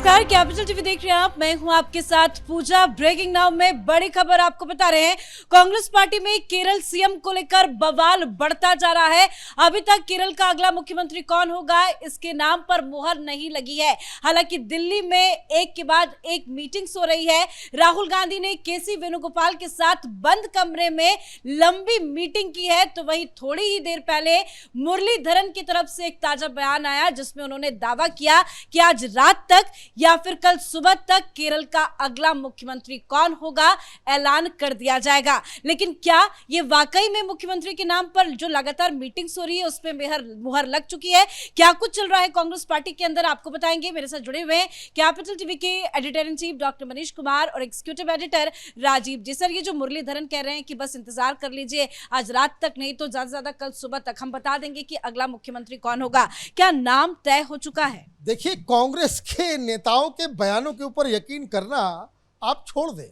नमस्कार, capital TV देख रहे हैं आप। मैं हूं आपके साथ पूजा। ब्रेकिंग नाउ में बड़ी खबर आपको बता रहे हैं। कांग्रेस पार्टी में केरल सीएम को लेकर बवाल बढ़ता जा रहा है। अभी तक केरल का अगला मुख्यमंत्री कौन होगा, इसके नाम पर मुहर नहीं लगी है। हालांकि दिल्ली में एक के बाद एक मीटिंग्स हो रही है। राहुल गांधी ने केसी वेणुगोपाल के साथ बंद कमरे में लंबी मीटिंग की है, तो वहीं थोड़ी ही देर पहले मुरलीधरन की तरफ से एक ताजा बयान आया जिसमें उन्होंने दावा किया कि आज रात तक या फिर कल सुबह तक केरल का अगला मुख्यमंत्री कौन होगा ऐलान कर दिया जाएगा। लेकिन क्या ये वाकई में मुख्यमंत्री के नाम पर जो लगातार मीटिंग्स हो रही है उसमें मुहर लग चुकी है? क्या कुछ चल रहा है कांग्रेस पार्टी के अंदर, आपको बताएंगे। मेरे साथ जुड़े हुए हैं कैपिटल टीवी के editor in chief doctor Manish Kumar और एग्जीक्यूटिव एडिटर राजीव जी। सर, ये जो मुरलीधरन कह रहे हैं कि बस इंतजार कर लीजिए, आज रात तक नहीं तो ज्यादा से ज्यादा कल सुबह तक हम बता देंगे कि अगला मुख्यमंत्री कौन होगा, क्या नाम तय हो चुका है? देखिए, कांग्रेस के नेताओं के बयानों के ऊपर यकीन करना आप छोड़ दें।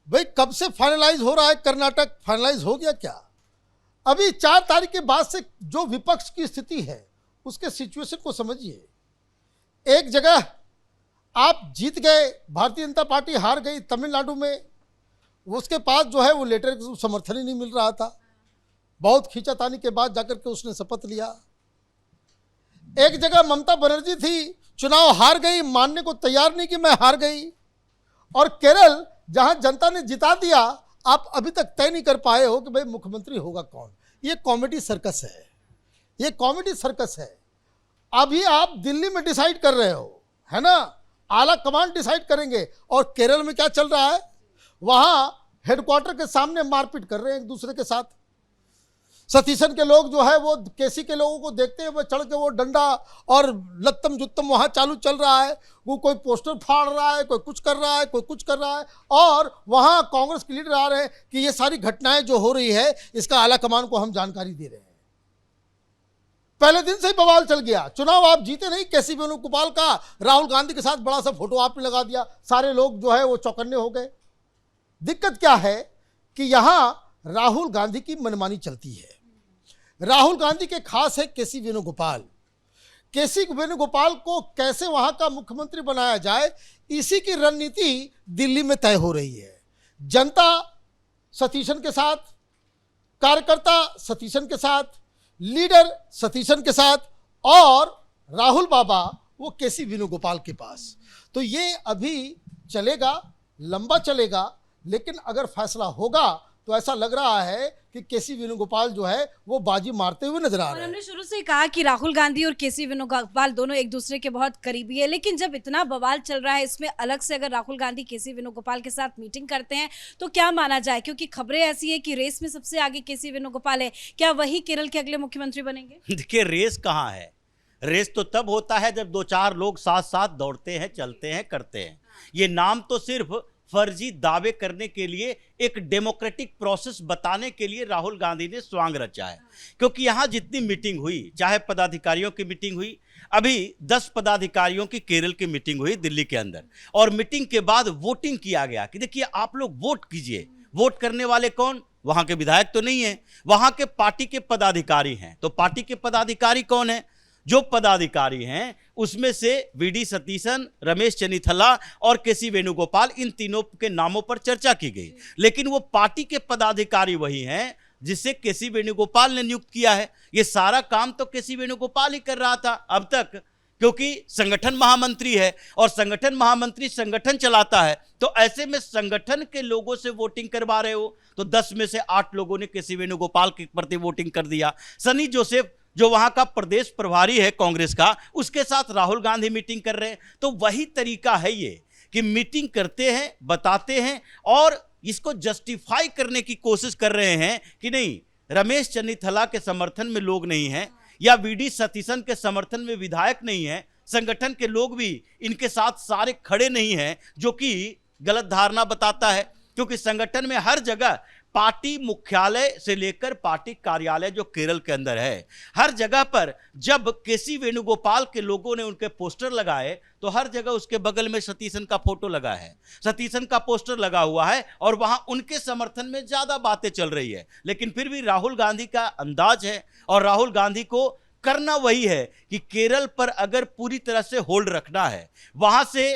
भाई, कब से फाइनलाइज हो रहा है? कर्नाटक फाइनलाइज हो गया क्या? अभी 4 तारीख के बाद से जो विपक्ष की स्थिति है उसके सिचुएशन को समझिए। एक जगह आप जीत गए, भारतीय जनता पार्टी हार गई तमिलनाडु में, उसके पास जो है वो लेटर का समर्थन ही नहीं मिल रहा था। बहुत खींचातानी के बाद जाकर के उसने शपथ लिया। एक जगह ममता बनर्जी थी, चुनाव हार गई, मानने को तैयार नहीं कि मैं हार गई। और केरल जहां जनता ने जिता दिया, आप अभी तक तय नहीं कर पाए हो कि भाई मुख्यमंत्री होगा कौन। ये कॉमेडी सर्कस है, ये कॉमेडी सर्कस है। अभी आप दिल्ली में डिसाइड कर रहे हो, है ना, आला कमान डिसाइड करेंगे। और केरल में क्या चल रहा है? वहां हेडक्वार्टर के सामने मारपीट कर रहे हैं एक दूसरे के साथ। सतीशन के लोग जो है वो केसी के लोगों को देखते हैं, वो चढ़ के वो डंडा और लत्तम जुत्तम वहाँ चालू चल रहा है। वो कोई पोस्टर फाड़ रहा है, कोई कुछ कर रहा है, कोई कुछ कर रहा है। और वहाँ कांग्रेस के लीडर आ रहे हैं कि ये सारी घटनाएं जो हो रही है इसका आला कमान को हम जानकारी दे रहे हैं। पहले दिन से ही बवाल चल गया। चुनाव आप जीते नहीं, केसी वेणुगोपाल का राहुल गांधी के साथ बड़ा सा फोटो आपने लगा दिया, सारे लोग जो है वो चौकन्ने हो गए। दिक्कत क्या है कि यहाँ राहुल गांधी की मनमानी चलती है। राहुल गांधी के खास है केसी वेणुगोपाल। केसी वेणुगोपाल को कैसे वहां का मुख्यमंत्री बनाया जाए, इसी की रणनीति दिल्ली में तय हो रही है। जनता सतीशन के साथ, कार्यकर्ता सतीशन के साथ, लीडर सतीशन के साथ, और राहुल बाबा वो केसी वेणुगोपाल के पास। तो ये अभी चलेगा, लंबा चलेगा, लेकिन अगर फैसला होगा तो ऐसा लग रहा है कि केसी वेणुगोपाल जो है वो बाजी मारते हुए नजर आ रहे हैं। हमने शुरू से कहा कि राहुल गांधी और केसी वेणुगोपाल दोनों एक दूसरे के बहुत करीबी है, लेकिन जब इतना बवाल चल रहा है इसमें अलग से अगर राहुल गांधी केसी वेणुगोपाल के साथ मीटिंग करते हैं तो क्या माना जाए? क्योंकि खबरें ऐसी है कि रेस में सबसे आगे केसी वेणुगोपाल है। क्या वही केरल के अगले मुख्यमंत्री बनेंगे? देखिए, रेस कहाँ है? रेस तो तब होता है जब 2-4 लोग साथ साथ दौड़ते हैं, चलते हैं, करते हैं। ये नाम तो सिर्फ फर्जी दावे करने के लिए, एक डेमोक्रेटिक प्रोसेस बताने के लिए राहुल गांधी ने स्वांग रचा है। क्योंकि यहाँ जितनी मीटिंग हुई, चाहे पदाधिकारियों की मीटिंग हुई, अभी 10 पदाधिकारियों की केरल की मीटिंग हुई दिल्ली के अंदर, और मीटिंग के बाद वोटिंग किया गया कि देखिए आप लोग वोट कीजिए। वोट करने वाले कौन? वहां के विधायक तो नहीं है, वहां के पार्टी के पदाधिकारी हैं। तो पार्टी के पदाधिकारी कौन है? जो पदाधिकारी हैं उसमें से वीडी सतीशन, रमेश चन्नीथला और केसी वेणुगोपाल, इन तीनों के नामों पर चर्चा की गई। लेकिन वो पार्टी के पदाधिकारी वही हैं जिसे केसी वेणुगोपाल ने नियुक्त किया है। ये सारा काम तो केसी वेणुगोपाल ही कर रहा था अब तक, क्योंकि संगठन महामंत्री है और संगठन महामंत्री संगठन चलाता है। तो ऐसे में संगठन के लोगों से वोटिंग करवा रहे हो, तो 10 में से 8 लोगों ने केसी वेणुगोपाल के प्रति वोटिंग कर दिया। सनी जोसेफ जो वहां का प्रदेश प्रभारी है कांग्रेस का, उसके साथ राहुल गांधी मीटिंग कर रहे हैं। तो वही तरीका है ये कि मीटिंग करते हैं, बताते हैं और इसको जस्टिफाई करने की कोशिश कर रहे हैं कि नहीं, रमेश चन्नीथला के समर्थन में लोग नहीं हैं या वीडी सतीशन के समर्थन में विधायक नहीं है, संगठन के लोग भी इनके साथ सारे खड़े नहीं हैं, जो कि गलत धारणा बताता है। क्योंकि संगठन में हर जगह पार्टी मुख्यालय से लेकर पार्टी कार्यालय जो केरल के अंदर है, हर जगह पर जब केसी वेणुगोपाल के लोगों ने उनके पोस्टर लगाए तो हर जगह उसके बगल में सतीशन का फोटो लगा है, सतीशन का पोस्टर लगा हुआ है और वहां उनके समर्थन में ज्यादा बातें चल रही है। लेकिन फिर भी राहुल गांधी का अंदाज है और राहुल गांधी को करना वही है कि केरल पर अगर पूरी तरह से होल्ड रखना है, वहां से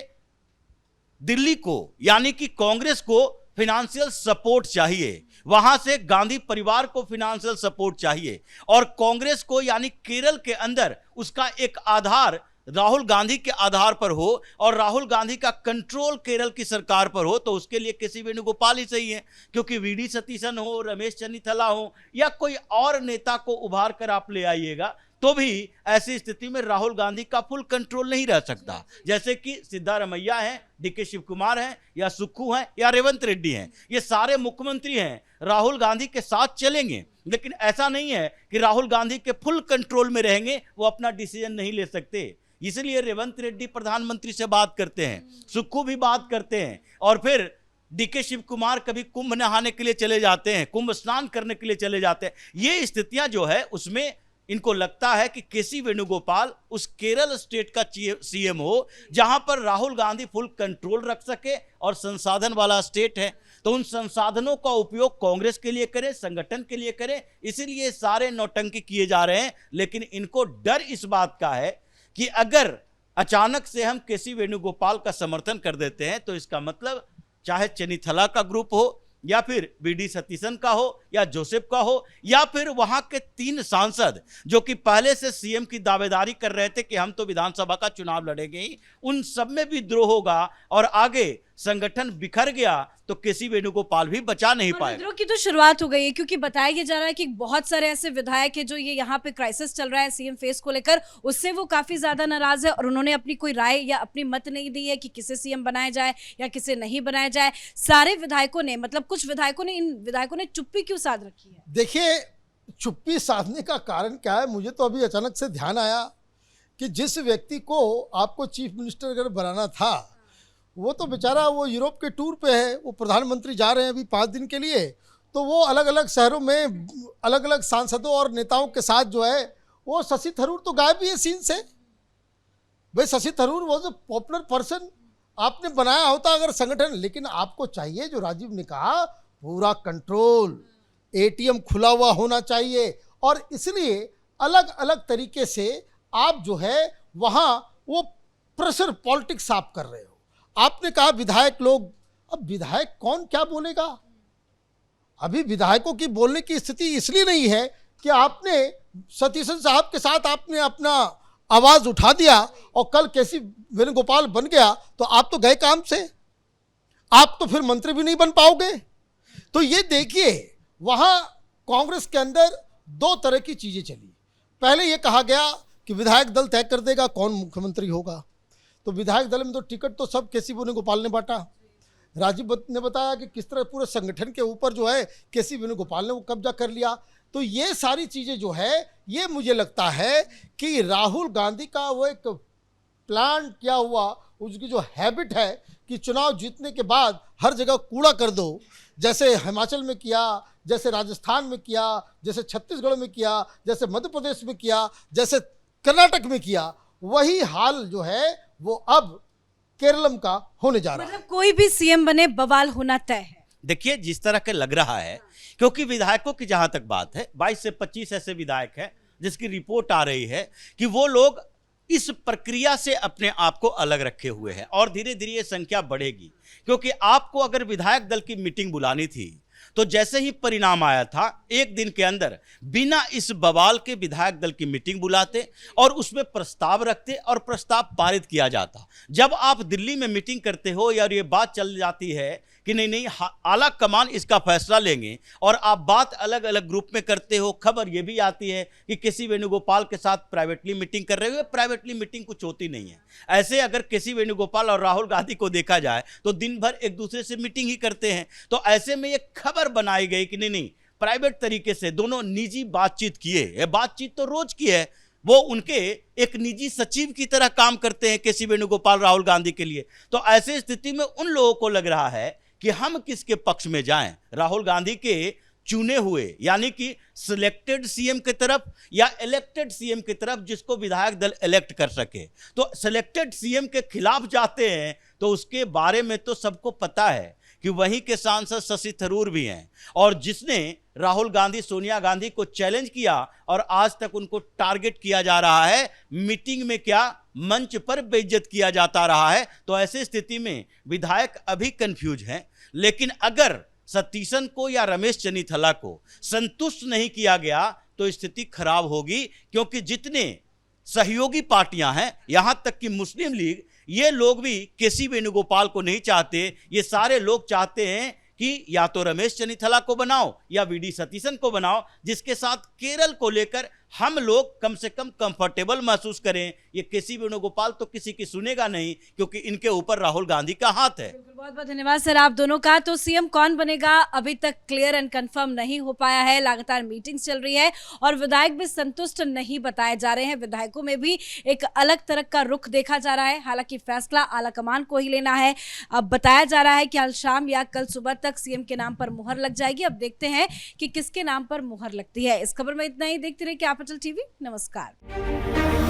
दिल्ली को यानी कि कांग्रेस को फिनेंशियल सपोर्ट चाहिए, वहां से गांधी परिवार को फिनेंशियल सपोर्ट चाहिए, और कांग्रेस को यानी केरल के अंदर उसका एक आधार राहुल गांधी के आधार पर हो और राहुल गांधी का कंट्रोल केरल की सरकार पर हो, तो उसके लिए केसी वेणुगोपाल ही सही है। क्योंकि वीडी सतीशन हो, रमेश चन्नीथला हो या कोई और नेता को उभार कर आप ले आइएगा तो भी ऐसी स्थिति में राहुल गांधी का फुल कंट्रोल नहीं रह सकता। जैसे कि सिद्धारमैया हैं, डीके शिव कुमार हैं, या सुक्खू हैं, या रेवंत रेड्डी हैं, ये सारे मुख्यमंत्री हैं, राहुल गांधी के साथ चलेंगे। लेकिन ऐसा नहीं है कि राहुल गांधी के फुल कंट्रोल में रहेंगे, वो अपना डिसीजन नहीं ले सकते। इसलिए रेवंत रेड्डी प्रधानमंत्री से बात करते हैं, सुक्खू भी बात करते हैं, और फिर डीके शिव कुमार कभी कुंभ नहाने के लिए चले जाते हैं, कुंभ स्नान करने के लिए चले जाते हैं। ये स्थितियां जो है उसमें इनको लगता है कि केसी वेणुगोपाल उस केरल स्टेट का सीएम हो जहां पर राहुल गांधी फुल कंट्रोल रख सके, और संसाधन वाला स्टेट है तो उन संसाधनों का उपयोग कांग्रेस के लिए करें, संगठन के लिए करें। इसीलिए सारे नौटंकी किए जा रहे हैं। लेकिन इनको डर इस बात का है कि अगर अचानक से हम केसी वेणुगोपाल का समर्थन कर देते हैं तो इसका मतलब चाहे चन्नीथला का ग्रुप हो, या फिर वीडी सतीशन का हो, या जोसेफ का हो, या फिर वहां के 3 सांसद जो कि पहले से सीएम की दावेदारी कर रहे थे कि हम तो विधानसभा का चुनाव लड़ेंगे ही, उन सब में भी द्रोह होगा और आगे संगठन बिखर गया तो केसी वेणुगोपाल भी बचा नहीं पाए। विद्रोह की तो शुरुआत हो गई है, क्योंकि बताया ये जा रहा है कि बहुत सारे ऐसे विधायक है जो ये यहाँ पे क्राइसिस चल रहा है सीएम फेस को लेकर, उससे वो काफी ज्यादा नाराज है और उन्होंने अपनी कोई राय या अपनी मत नहीं दी है कि किसे सीएम बनाया जाए या किसे नहीं बनाया जाए। सारे विधायकों ने, मतलब कुछ विधायकों ने, इन विधायकों ने चुप्पी क्यों साध रखी है? देखिए, चुप्पी साधने का कारण क्या है, मुझे तो अभी अचानक से ध्यान आया कि जिस व्यक्ति को आपको चीफ मिनिस्टर अगर बनाना था वो तो बेचारा वो यूरोप के टूर पे है, वो प्रधानमंत्री जा रहे हैं अभी 5 दिन के लिए, तो वो अलग अलग शहरों में अलग अलग सांसदों और नेताओं के साथ जो है वो शशि थरूर तो गायब ही है सीन से। भाई शशि थरूर वो जो पॉपुलर पर्सन आपने बनाया होता अगर संगठन, लेकिन आपको चाहिए जो राजीव ने कहा पूरा कंट्रोल, एटीएम खुला हुआ होना चाहिए, और इसलिए अलग अलग तरीके से आप जो है वहाँ वो प्रेशर पॉलिटिक्स आप कर रहे हो। आपने कहा विधायक लोग, अब विधायक कौन क्या बोलेगा? अभी विधायकों की बोलने की स्थिति इसलिए नहीं है कि आपने सतीशन साहब के साथ आपने अपना आवाज उठा दिया और कल केसी वेणुगोपाल बन गया तो आप तो गए काम से, आप तो फिर मंत्री भी नहीं बन पाओगे। तो ये देखिए, वहां कांग्रेस के अंदर 2 तरह की चीजें चली। पहले ये कहा गया कि विधायक दल तय कर देगा कौन मुख्यमंत्री होगा, तो विधायक दल में तो टिकट तो सब केसी वेणुगोपाल ने बांटा। राजीव ने बताया कि किस तरह पूरे संगठन के ऊपर जो है केसी वेणुगोपाल ने वो कब्जा कर लिया। तो ये सारी चीज़ें जो है ये मुझे लगता है कि राहुल गांधी का वो एक प्लान किया हुआ, उसकी जो हैबिट है कि चुनाव जीतने के बाद हर जगह कूड़ा कर दो, जैसे हिमाचल में किया, जैसे राजस्थान में किया, जैसे छत्तीसगढ़ में किया, जैसे मध्य प्रदेश में किया, जैसे कर्नाटक में किया, वही हाल जो है वो अब केरलम का होने जा रहा है। मतलब कोई भी सीएम बने बवाल होना तय है। देखिए, जिस तरह के लग रहा है, क्योंकि विधायकों की जहां तक बात है 22 से 25 ऐसे विधायक हैं जिसकी रिपोर्ट आ रही है कि वो लोग इस प्रक्रिया से अपने आप को अलग रखे हुए हैं, और धीरे धीरे ये संख्या बढ़ेगी। क्योंकि आपको अगर विधायक दल की मीटिंग बुलानी थी तो जैसे ही परिणाम आया था 1 दिन के अंदर बिना इस बवाल के विधायक दल की मीटिंग बुलाते और उसमें प्रस्ताव रखते और प्रस्ताव पारित किया जाता। जब आप दिल्ली में मीटिंग करते हो और ये बात चल जाती है कि नहीं आला कमान इसका फैसला लेंगे, और आप बात अलग अलग ग्रुप में करते हो, खबर ये भी आती है कि केसी वेणुगोपाल के साथ प्राइवेटली मीटिंग कर रहे हो, प्राइवेटली मीटिंग कुछ होती नहीं है। ऐसे अगर केसी वेणुगोपाल और राहुल गांधी को देखा जाए तो दिन भर एक दूसरे से मीटिंग ही करते हैं। तो ऐसे में ये खबर बनाई गई कि नहीं प्राइवेट तरीके से दोनों निजी बातचीत किए। बातचीत तो रोज की है, वो उनके एक निजी सचिव की तरह काम करते हैं केसी वेणुगोपाल राहुल गांधी के लिए। तो ऐसे स्थिति में उन लोगों को लग रहा है कि हम किसके पक्ष में जाएं, राहुल गांधी के चुने हुए यानी कि सिलेक्टेड सीएम की तरफ या इलेक्टेड सीएम की तरफ जिसको विधायक दल इलेक्ट कर सके। तो सिलेक्टेड सीएम के खिलाफ जाते हैं तो उसके बारे में तो सबको पता है कि वहीं के सांसद शशि थरूर भी हैं, और जिसने राहुल गांधी सोनिया गांधी को चैलेंज किया और आज तक उनको टारगेट किया जा रहा है, मीटिंग में क्या मंच पर बेइज्जत किया जाता रहा है। तो ऐसी स्थिति में विधायक अभी कंफ्यूज हैं। लेकिन अगर सतीशन को या रमेश चन्नीथला को संतुष्ट नहीं किया गया तो स्थिति खराब होगी, क्योंकि जितने सहयोगी पार्टियां हैं, यहां तक कि मुस्लिम लीग, ये लोग भी केसी वेणुगोपाल को नहीं चाहते। ये सारे लोग चाहते हैं कि या तो रमेश चन्नीथला को बनाओ या वीडी सतीशन को बनाओ, जिसके साथ केरल को लेकर हम लोग कम से कम कंफर्टेबल महसूस करें। ये केसी वेणुगोपाल तो किसी की सुनेगा नहीं, क्योंकि इनके ऊपर राहुल गांधी का हाथ है। बहुत बहुत धन्यवाद सर आप दोनों का। तो सीएम कौन बनेगा अभी तक क्लियर एंड कंफर्म नहीं हो पाया है। लगातार मीटिंग्स चल रही है और विधायक भी संतुष्ट नहीं बताए जा रहे हैं। विधायकों में भी एक अलग तरह का रुख देखा जा रहा है। हालांकि फैसला आला कमान को ही लेना है। अब बताया जा रहा है कि आज शाम या कल सुबह तक सीएम के नाम पर मुहर लग जाएगी। अब देखते हैं कि किसके नाम पर मुहर लगती है। इस खबर में इतना ही। देखते रहिए कैपिटल टीवी। नमस्कार।